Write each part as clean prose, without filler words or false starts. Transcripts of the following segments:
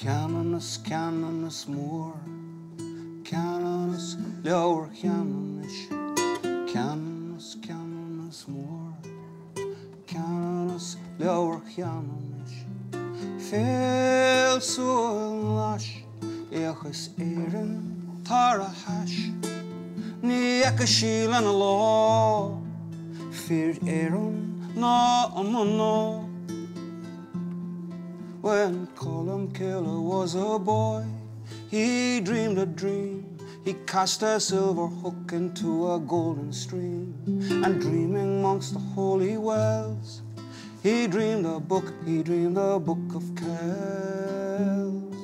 Canonus, canonus more, canonus lower canonish, canonus, canonus more, canonus lower canonish. Fail soil lash, echus erin tara hash, ni ekashil and a law, feared erin na no. When Colm Cille was a boy, he dreamed a dream. He cast a silver hook into a golden stream, and dreaming amongst the holy wells, he dreamed the Book of Kells.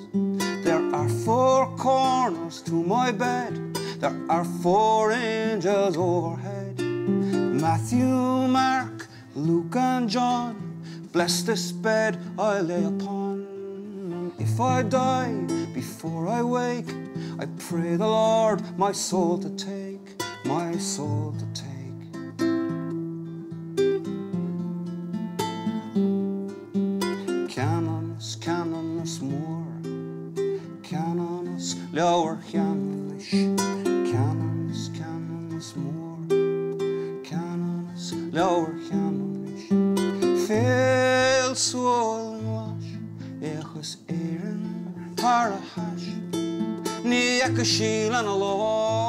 There are 4 corners to my bed, there are 4 angels overhead. Matthew, Mark, Luke and John, bless this bed I lay upon. And if I die before I wake, I pray the Lord my soul to take, my soul to take. Canonus, canonus more, canonus lower canonish, canonus, canonus more, canonus lower canonish. Fail swollen wash, echus erin tara hash, ni ekashil and a law.